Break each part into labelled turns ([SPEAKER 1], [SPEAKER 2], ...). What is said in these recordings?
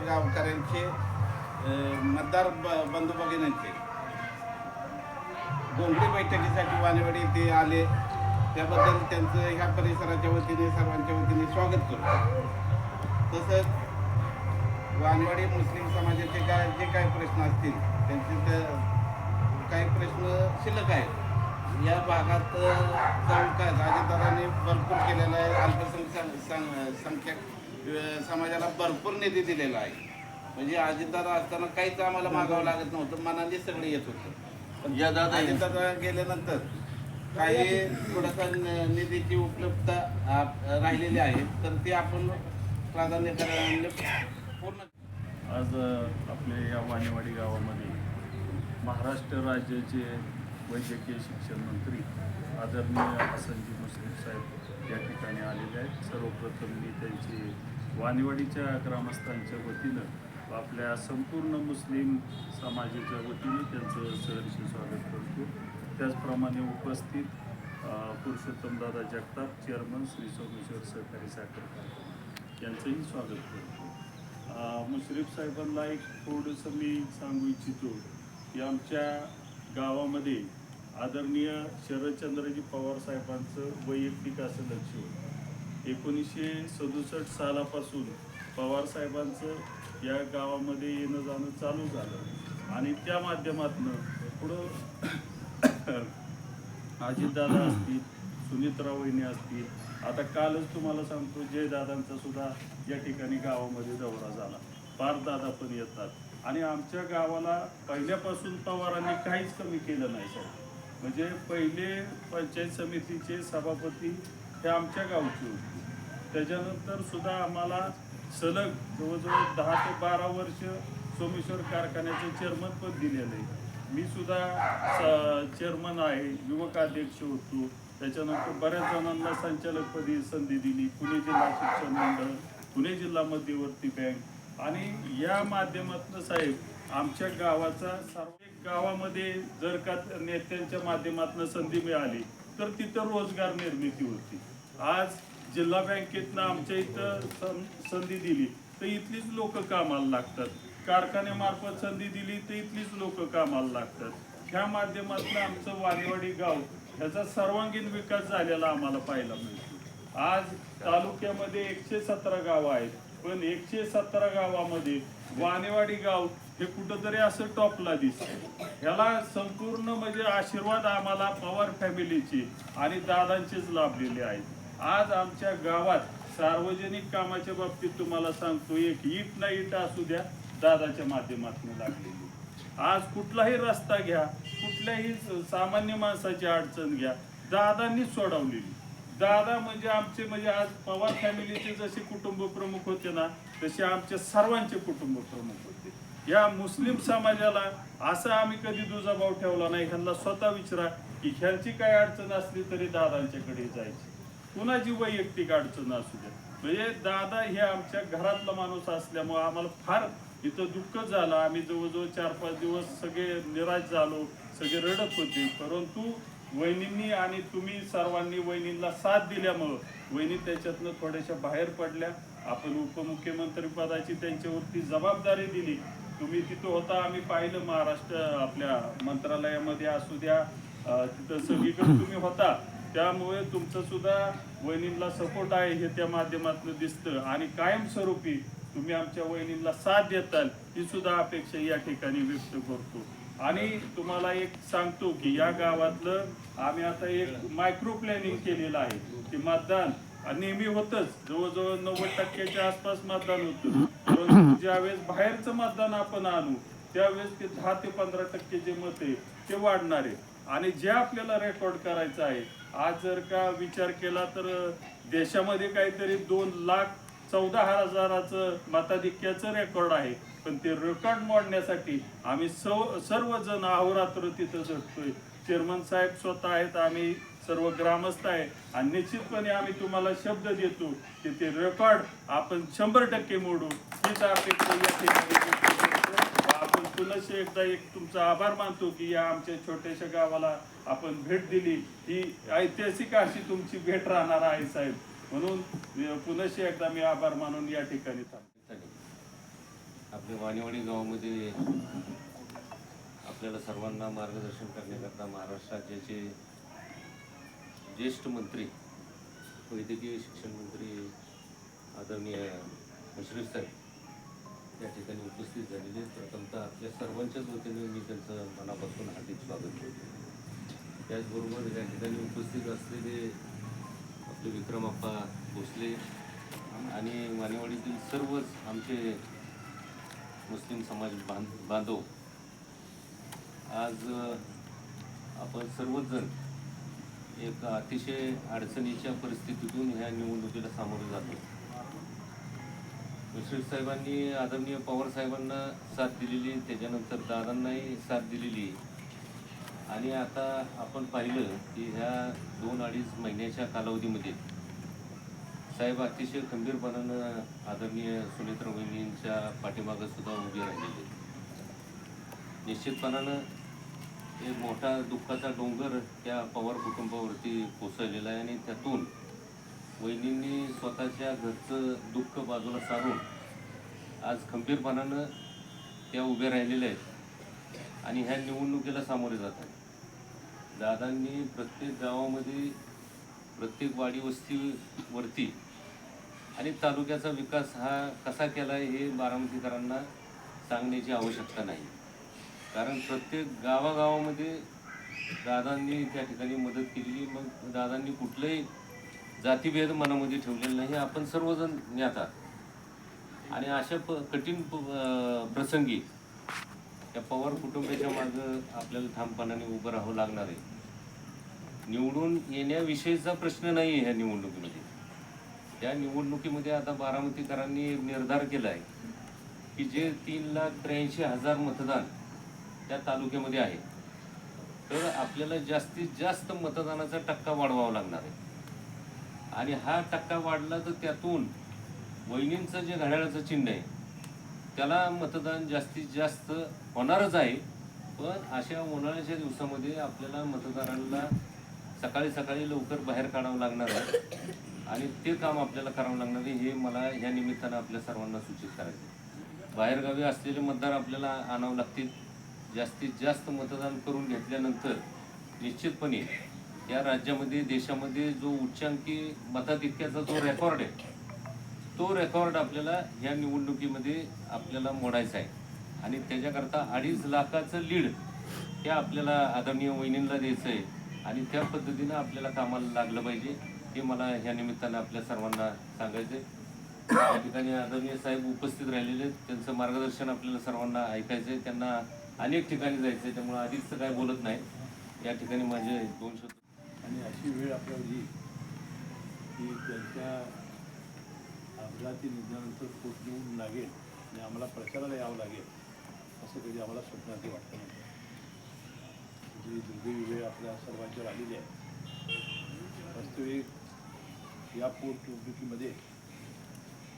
[SPEAKER 1] गावकऱ्यांचे मतदार बंधू भगिनींचे गोंगडी बैठकीसाठी वानेवाडी ते आले, त्याबद्दल त्यांचं ह्या परिसराच्या वतीने सर्वांच्या वतीने स्वागत करतो. तसंच वानेवाडी मुस्लिम समाजाचे जे काही प्रश्न असतील त्यांचे काही प्रश्न शिल्लक आहेत. या भागात जाऊन काय राजदारांनी भरपूर केलेला आहे. अल्पसंख्याक समाजाला भरपूर निधी दिलेला आहे. म्हणजे अजितदादा असताना काहीच आम्हाला मागावं लागत नव्हतं, मनाने सगळे येत होतं. पण अजितदादा गेल्यानंतर काही थोडासा निधीची उपलब्धता राहिलेली आहे, तर ती आपण प्राधान्याने पूर्ण.
[SPEAKER 2] आज आपल्या या वानेवाडी गावामध्ये महाराष्ट्र राज्याचे वैद्यकीय शिक्षण मंत्री आदरणीय हसनजी मुश्रीफ साहेब या ठिकाणी आलेले आहेत. सर्वप्रथम मी त्यांची वानेवाडीच्या ग्रामस्थांच्या वतीनं आपल्या संपूर्ण मुस्लिम समाजाच्या वतीने त्यांचं सहर्ष स्वागत करतो. त्याचप्रमाणे उपस्थित पुरुषोत्तमदादा जगताप, चेअरमन श्री सोमेश्वर सहकारी साखर कारखाना यांचंही स्वागत करतो. मुश्रीफ साहेबांना एक थोडंसं मी सांगू इच्छितो की आमच्या गावामध्ये आदरणीय शरदचंद्रजी पवार साहेबांचं वैयक्तिक असं लक्ष होतं. 1967 सालापासून पवार साहेबांचं या गावामध्ये येणं जाणं चालू झालं आणि त्या माध्यमातून पुढं अजितदादा असतील, सुनीतराव वहिनी असतील, आता कालच तुम्हाला सांगतो जयदादांचा सुद्धा या ठिकाणी गावामध्ये दौरा झाला. पारदादा पण येतात आणि आमच्या गावाला पहिल्यापासून पवारांनी काहीच कमी केलं नाही साहेब. म्हणजे पहिले पंचायत समितीचे सभापती हे आमच्या गावचे होते. त्याच्यानंतर सुद्धा आम्हाला सलग जवळजवळ 10 ते 12 वर्ष सोमेश्वर कारखान्याचं चेअरमन पद दिलेलं आहे. मी सुद्धा चेअरमन आहे, युवक अध्यक्ष होतो. त्याच्यानंतर बऱ्याच जणांना संचालकपदी संधी दिली. पुणे जिल्हा शिक्षण मंडळ, पुणे जिल्हा मध्यवर्ती बँक आणि या माध्यमातून साहेब आमच्या गावाचा सर्व गावामध्ये जर का नेत्यांच्या माध्यमातून संधी मिळाली तर तिथं रोजगार निर्मिती होती. आज जिल्हा बँकेतनं आमच्या इथं संधी दिली तर इथलीच लोक कामाला लागतात. कारखान्यामार्फत संधी दिली तर इथलीच लोक कामाला लागतात. ह्या माध्यमातून आमचं वानेवाडी गाव ह्याचा सर्वांगीण विकास झालेला आम्हाला पाहायला मिळतो. आज तालुक्यामध्ये 117 गावं आहेत, पण 117 गावामध्ये वानेवाडी गाव हे कुठंतरी असं टॉपला दिसतं. ह्याला संपूर्ण म्हणजे आशीर्वाद आम्हाला पवार फॅमिलीचे आणि दादांचेच लाभलेले आहेत. आज आमच्या गावात सार्वजनिक कामाच्या बाबतीत तुम्हाला सांगतो, एक इट ना इट असू द्या दादाच्या माध्यमातून लागलेली. आज कुठलाही रस्ता घ्या, कुठल्याही सामान्य माणसाची अडचण घ्या, दादांनी सोडवलेली. दादा म्हणजे आमचे म्हणजे आज पवार फॅमिलीचे जसे कुटुंब प्रमुख होते ना, तसे आमचे सर्वांचे कुटुंब प्रमुख होते. या मुस्लिम समाजाला असं आम्ही कधी दुजाभाव ठेवला नाही. ह्यांना स्वतः विचारा की ह्यांची काय अडचण असली तरी दादांच्याकडे जायची, कुणाची वैयक्तिक अडचण असू द्या. म्हणजे दादा हे आमच्या घरातला माणूस असल्यामुळे आम्हाला फार इथं दुःख झालं. आम्ही जवळजवळ 4-5 दिवस सगळे निराश झालो, सगळे रडत होते. परंतु वहिनींनी आणि तुम्ही सर्वांनी वहिनींना साथ दिल्यामुळं वहिनी त्याच्यातनं थोड्याशा बाहेर पडल्या. आपण उपमुख्यमंत्री पदाची त्यांच्यावरती जबाबदारी दिली. तुम्ही तिथं होता, आम्ही पाहिलं. महाराष्ट्र आपल्या मंत्रालयामध्ये असू द्या, तिथं सगळीकडे तुम्ही होता. त्यामुळे तुमचं सुद्धा वहिनींना सपोर्ट आहे हे त्या माध्यमातून दिसतं आणि कायमस्वरूपी तुम्ही आमच्या वहिनींना साथ देताल ही सुद्धा अपेक्षा या ठिकाणी व्यक्त करतो. आणि तुम्हाला एक सांगतो की या गावातलं आम्ही आता एक मायक्रो प्लॅनिंग केलेलं आहे की मतदान नेहमी होतच, जवळजवळ 90% आसपास मतदान होतं. परंतु ज्यावेळेस बाहेरचं मतदान आपण आणू त्यावेळेस ते 10 ते 15% जे मत आहे ते वाढणार आहे. आणि जे आपल्याला रेकॉर्ड करायचं आहे, आज जर का विचार केला तर देशामध्ये काहीतरी 2,14,000 मताधिक्याचं रेकॉर्ड आहे. पण ते रेकॉर्ड मोडण्यासाठी आम्ही सर्वजण अहोरात्र तिथं झटतोय. चेअरमन साहेब स्वतः आहेत, आम्ही सर्व ग्रामस्थ आहे आणि निश्चितपणे आम्ही तुम्हाला शब्द देतो की ते रेकॉर्ड आपण 100% मोडू. हीच अपेक्षा या ठिकाणी आपण पुन्हा एकदा तुमचा आभार मानतो की या आमच्या छोट्याशा गावाला आपण भेट दिली. ही ऐतिहासिक अशी तुमची भेट राहणार आहे साहेब. म्हणून पुनश्च एकदा मी आभार मानून या ठिकाणी थांबतो.
[SPEAKER 3] आपल्या वाणीवाडी गावामध्ये आपल्याला सर्वांना मार्गदर्शन करण्याकरता महाराष्ट्र राज्याचे ज्येष्ठ मंत्री, वैद्यकीय शिक्षण मंत्री आदरणीय मुश्रीफ साहेब या ठिकाणी उपस्थित झालेले. प्रथमतः आपल्या सर्वांच्याच वतीने मी त्यांचं मनापासून हार्दिक स्वागत करतो. त्याचबरोबर या ठिकाणी उपस्थित असलेले आपले विक्रमप्पा भोसले आणि वाणीवाडीतील सर्वच आमचे मुस्लिम समाज बांधव, आज आपण सर्वच जण एक अतिशय अडचणीच्या परिस्थितीतून ह्या निवडणुकीला सामोरे जातो. मुश्रीफ साहेबांनी आदरणीय पवार साहेबांना साथ दिलेली, त्याच्यानंतर दादांनाही साथ दिलेली आणि आता आपण पाहिलं की ह्या 2-2.5 महिन्याच्या कालावधीमध्ये साहेब अतिशय खंबीरपणानं आदरणीय सुनेत्रा वहिनींच्या पाठीमागं सुद्धा उभे राहिलेले. निश्चितपणानं एक मोठा दुःखाचा डोंगर त्या पवार कुटुंबावरती कोसळलेला आहे आणि त्यातून वहिनींनी स्वतःच्या घरचं दुःख बाजूला सारून आज खंबीरपणानं त्या उभ्या राहिलेल्या आहेत आणि ह्या निवडणुकीला सामोरे जात आहेत. दादांनी प्रत्येक गावामध्ये, प्रत्येक वाडी वस्तीवरती आणि तालुक्याचा विकास हा कसा केला आहे हे बारामतीकरांना सांगण्याची आवश्यकता नाही, कारण प्रत्येक गावागावामध्ये दादांनी त्या ठिकाणी मदत केलेली. मग दादांनी कुठलंही जातीभेद मनामध्ये ठेवलेलं नाही, आपण सर्वजण ज्ञाता. आणि अशा कठीण प्रसंगी त्या पवार कुटुंबाच्या मागं आपल्याला ठामपणाने उभं राहावं लागणार आहे. निवडून येण्याविषयीचा प्रश्न नाही आहे ह्या निवडणुकीमध्ये. त्या निवडणुकीमध्ये आता बारामतीकरांनी एक निर्धार केला आहे की जे 3,83,000 मतदान त्या तालुक्यामध्ये आहे, तर आपल्याला जास्तीत जास्त मतदानाचा टक्का वाढवावा लागणार आहे. आणि हा टक्का वाढला तर त्यातून वहिनींचं जे घड्याळाचं चिन्ह आहे त्याला मतदान जास्तीत जास्त होणारच आहे. पण अशा उन्हाळ्याच्या दिवसामध्ये आपल्याला मतदारांना सकाळी सकाळी लवकर बाहेर काढावं लागणार आहे आणि ते काम आपल्याला करावं लागणार आहे. हे मला ह्या निमित्तानं आपल्या सर्वांना सूचित करायचं. बाहेरगावी असलेले मतदार आपल्याला आणावं लागतील. जास्तीत जास्त मतदान करून घेतल्यानंतर निश्चितपणे या राज्यामध्ये, देशामध्ये जो उच्चांकी मताधिक्याचा जो रेकॉर्ड आहे तो रेकॉर्ड आपल्याला ह्या निवडणुकीमध्ये आपल्याला मोडायचा आहे आणि त्याच्याकरता 2.5 लाखाचं लीड हे आपल्याला आदरणीय वहिनींना द्यायचं आहे आणि त्या पद्धतीनं आपल्याला कामाला लागलं पाहिजे. हे मला ह्या निमित्तानं आपल्या सर्वांना सांगायचं आहे. या ठिकाणी आदरणीय साहेब उपस्थित राहिलेले आहेत, त्यांचं मार्गदर्शन आपल्याला सर्वांना ऐकायचं आहे. त्यांना अनेक ठिकाणी जायचं आहे, त्यामुळे आधीच काय बोलत नाही. या ठिकाणी माझे 2 शब्द.
[SPEAKER 4] आणि अशी वेळ आपल्यावर येईल की त्यांच्या अपघाती निधनानंतर पोटनिवडून लागेल आणि आम्हाला प्रचाराला यावं लागेल असं कधी आम्हाला स्वप्नातही वाटतं नव्हतं. जी दुर्दैवी वेळ आपल्या सर्वांच्यावर आलेली आहे. वास्तविक या पोटनिवडणुकीमध्ये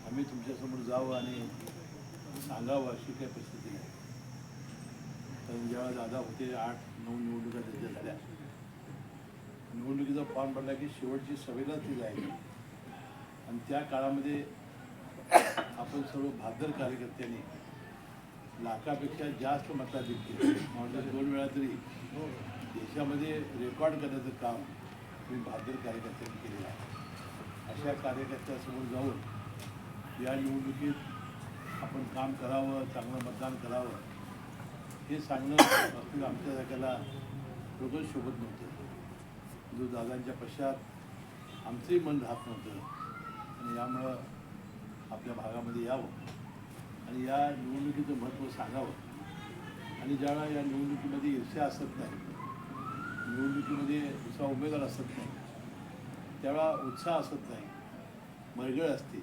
[SPEAKER 4] आम्ही तुमच्यासमोर जावं आणि सांगावं अशी काही परिस्थिती नाही. कारण जेव्हा दादा होते 8-9 निवडणुका त्यांच्या झाल्या, निवडणुकीचा फॉर्म भरला की शेवटची सभेला ती जायची आणि त्या काळामध्ये आपण सर्व बहादर कार्यकर्त्यांनी लाखापेक्षा जास्त मताधिक्य म्हणजे 2 वेळा तरी देशामध्ये रेकॉर्ड करण्याचं काम तुम्ही बहादर कार्यकर्त्यांनी केलेलं आहे. अशा कार्यकर्त्यासमोर जाऊन या निवडणुकीत आपण काम करावं, चांगलं मतदान करावं हे सांगणं आमच्या जाग्याला रोजच शोभत नव्हतं. जो दादांच्या पश्चात आमचंही मन राहत नव्हतं आणि यामुळं आपल्या भागामध्ये यावं आणि या निवडणुकीचं महत्त्व सांगावं. आणि ज्यावेळेला या निवडणुकीमध्ये ईर्ष्या असत नाही, निवडणुकीमध्ये दुसरा उमेदवार असत नाही, त्यावेळा उत्साह असत नाही, मरगळ असते.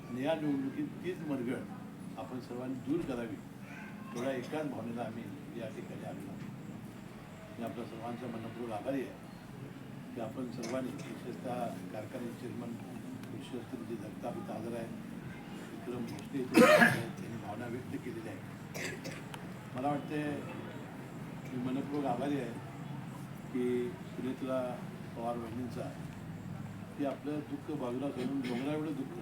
[SPEAKER 4] आणि या निवडणुकीत तीच मरगळ आपण सर्वांनी दूर करावी थोड्या एकाच भावनेला आम्ही या ठिकाणी आलो. मी आपल्या सर्वांचा मनपूर्वक आभारी आहे की आपण सर्वांनी, विशेषतः कारखाने चेअरमन विश्वस्तरीचे जगताप इथं हजर आहे, विक्रम भोसले त्यांनी भावना व्यक्त केलेल्या आहे. मला वाटते मी मनपूर्वक आभारी आहे की सुनेत्रा पवार बहिणींचा की आपलं दुःख बाजूला सोडून डोंगराएवढं दुःख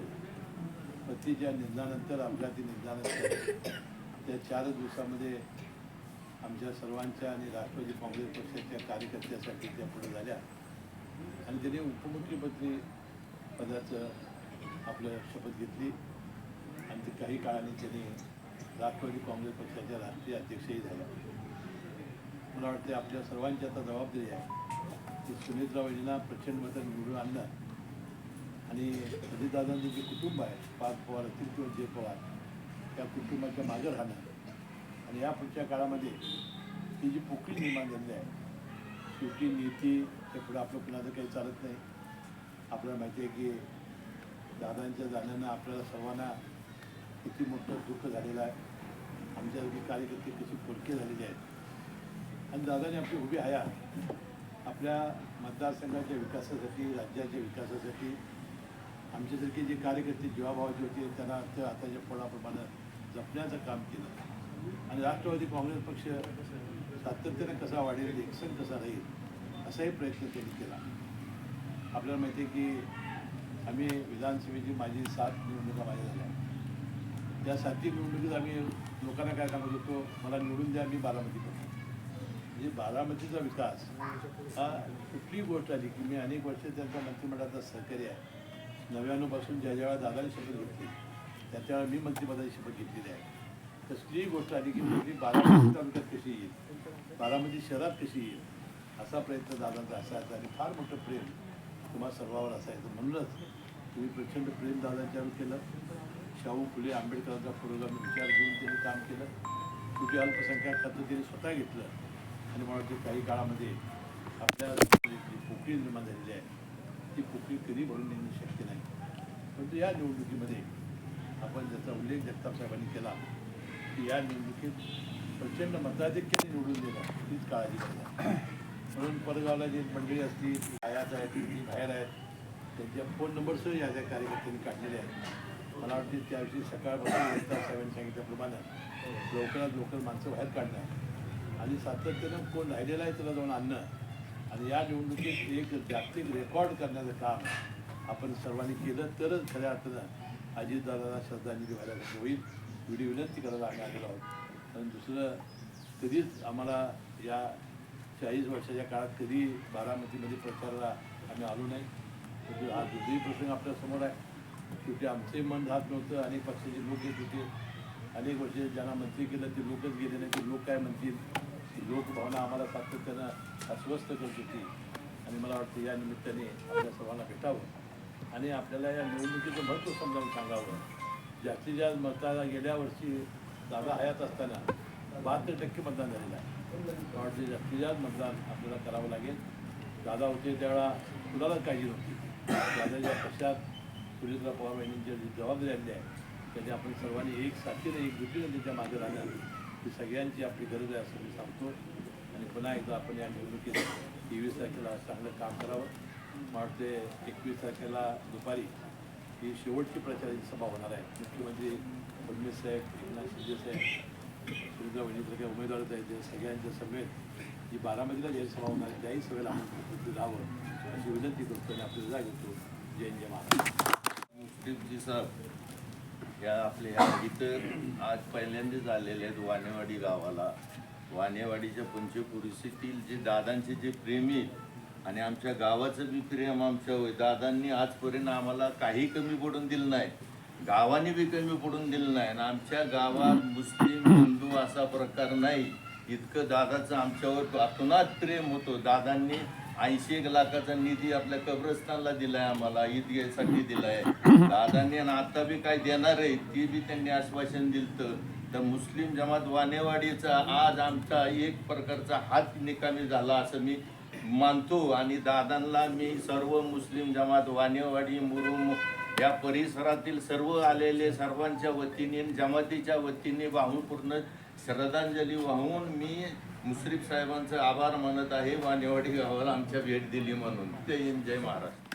[SPEAKER 4] पतीच्या निधनानंतर अपघाती निधनानंतर त्या 4 दिवसामध्ये आमच्या सर्वांच्या आणि राष्ट्रवादी काँग्रेस पक्षाच्या कार्यकर्त्यासाठी त्या पुढे झाल्या आणि त्यांनी उपमुख्यमंत्री पदाचं आपलं शपथ घेतली आणि ते काही काळाने त्यांनी राष्ट्रवादी काँग्रेस पक्षाच्या राष्ट्रीय अध्यक्षही झाल्या. मला वाटते आपल्या सर्वांची आता जबाबदारी आहे की सुनीतराव यांना प्रचंड मतं निवडून आणणं आणि अजितदादांचं जे कुटुंब आहे, पार्थ पवार असतील किंवा जय पवार, त्या कुटुंबाच्या मागे राहणं आणि या पुढच्या काळामध्ये ही जी पोकळी निर्माण झालेली आहे, शेवटी नीती ते पुढे आपलं कुणाचं काही चालत नाही. आपल्याला माहिती आहे की दादांच्या जाण्यानं आपल्याला सर्वांना किती मोठं दुःख झालेलं आहे. आमच्यासारखे कार्यकर्ते कशी पोरके झालेले आहेत आणि दादाने आपली उभी हया आपल्या मतदारसंघाच्या विकासासाठी, राज्याच्या विकासासाठी आमच्यासारखे जे कार्यकर्ते जीवाभावाचे होते त्यांना त्या हाताच्या फळाप्रमाणे जपण्याचं काम केलं आणि राष्ट्रवादी काँग्रेस पक्ष सातत्याने कसा वाढेल, एकसंघ कसा राहील असाही प्रयत्न त्यांनी केला. आपल्याला माहिती आहे की आम्ही विधानसभेची माझी 7 निवडणुका माझ्या झाल्या. त्या 7 निवडणुकीत आम्ही लोकांना काय सांगत होतो, मला निवडून द्या, मी बारामती करतो. म्हणजे बारामतीचा विकास हा कुठली गोष्ट आली की मी अनेक वर्ष त्यांचा मंत्रिमंडळाचा सहकारी आहे. 99पासून ज्या ज्यावेळा दादाने शपथ घेतली त्याच्यावेळा मी मंत्रिपदाची शपथ घेतलेली आहे. कसलीही गोष्ट आली की म्हणजे बारामती तालुक्यात कशी येईल, बारामती शहरात कशी येईल असा प्रयत्न दादांचा असायचा आणि फार मोठं प्रेम तुम्हा सर्वांवर असायचं. म्हणूनच तुम्ही प्रचंड प्रेम दादांच्यावर केलं. शाहू फुले आंबेडकरांचा पुरोगामी विचार घेऊन त्यांनी काम केलं. शेवटी अल्पसंख्याक खातं त्यांनी स्वतः घेतलं आणि मला वाटतं काही काळामध्ये आपल्या जी पोकळी निर्माण झालेली आहे ती पोकळी कधी भरून निघणं शक्य नाही. परंतु या निवडणुकीमध्ये आपण ज्याचा उल्लेख जगताप साहेबांनी केला की या निवडणुकीत प्रचंड मताधिक्याने निवडून देणं हीच काळजी करतात. म्हणून परगावला जे मंडळी असतील, आयात आहेत, ती बाहेर आहेत, त्यांच्या फोन नंबरसह या ज्या कार्यकर्त्यांनी काढलेले आहेत. मला वाटते त्याविषयी सकाळपासून जगताप साहेबांनी सांगितल्याप्रमाणे लवकरात लवकर माणसं बाहेर काढणं आणि सातत्यानं कोण राहिलेलं आहे त्याला जाऊन आणणं आणि या निवडणुकीत एक जागतिक रेकॉर्ड करण्याचं काम आपण सर्वांनी केलं तरच खऱ्या अर्थानं अजितदादांना श्रद्धांजली व्हायला होईल. एवढी विनंती करायला आम्ही आलेलो आहोत. आणि दुसरं, कधीच आम्हाला या 40 वर्षाच्या काळात कधी बारामतीमध्ये प्रचाराला आम्ही आलो नाही. तर हा दुसरी प्रसंग आपल्यासमोर आहे. शेवटी आमचंही मन राहत नव्हतं. अनेक पक्षाचे लोक येत होते. अनेक वर्ष ज्यांना मंत्री केलं ते लोकच गेले नाही. ते लोक काय म्हणतील, लोकभावना आम्हाला सातत्यानं अस्वस्थ करत होती आणि मला वाटतं या निमित्ताने आपल्या सर्वांना भेटावं आणि आपल्याला या निवडणुकीचं महत्त्व समजावून सांगावं. जास्तीत जास्त मतदान गेल्या वर्षी दादा हयात असताना 72% मतदान झालेलं आहे. मला वाटतं जास्तीत जास्त मतदान आपल्याला करावं लागेल. दादा होते त्यावेळा कुणालाच काळजी नव्हती. दादाच्या पश्चात सुनीतराव पवार यांची जी जबाबदारी आली आहे त्याने आपण सर्वांनी एक साथीने एक दुसरीने त्याच्या मागे राहणं ही सगळ्यांची आपली गरज आहे असं मी सांगतो. आणि पुन्हा एकदा आपण या निवडणुकीत 23 तारखेला चांगलं काम करावं. मला वाटते 21 तारखेला दुपारी ही शेवटची प्रचाराची सभा होणार आहे. मुख्यमंत्री फडणवीस साहेब, एकनाथ शिंदे साहेब, सुनीतराव वहिनीसारख्या उमेदवारच आहेत. ते सगळ्यांच्या सभेत जी बारामतीला जाहीर सभा होणार आहे त्याही सभेला आपण उपस्थित राहावं अशी विनंती करतो आणि आपली रजा घेतो. जय जय महाराज.
[SPEAKER 5] मुश्रीफजी साहेब या आपल्या इथं आज पहिल्यांदाच आलेले आहेत वानेवाडी गावाला. वानेवाडीच्या पंचकुरीशीतील जे दादांचे जे प्रेमी आणि आमच्या गावाचं बी प्रेम आमच्या होय. दादांनी आजपर्यंत आम्हाला काही कमी पडून दिलं नाही, गावाने बी कमी पडून दिलं नाही आणि आमच्या गावात मुस्लिम हिंदू असा प्रकार नाही. इतकं दादाचं आमच्यावर अतोनात प्रेम होतं. दादांनी 80 लाखाचा निधी आपल्या कब्रस्तानला दिलाय, आम्हाला ईदसाठी दिलाय दादांनी आणि आता बी काय देणार आहे ती बी त्यांनी आश्वासन दिलं. तर मुस्लिम जमात वानेवाडीचा आज आमचा एक प्रकारचा हात निकामी झाला असं मी मानतो आणि दादांना मी सर्व मुस्लिम जमात वानेवाडी मुरुम या परिसरातील सर्व आलेले सर्वांच्या वतीने जमातीच्या वतीने वाहून पूर्ण श्रद्धांजली वाहून मी मुश्रीफ साहेबांचा आभार मानत आहे वानेवाडी गावाला आमच्या भेट दिली म्हणून. जय हिंद, जय महाराष्ट्र.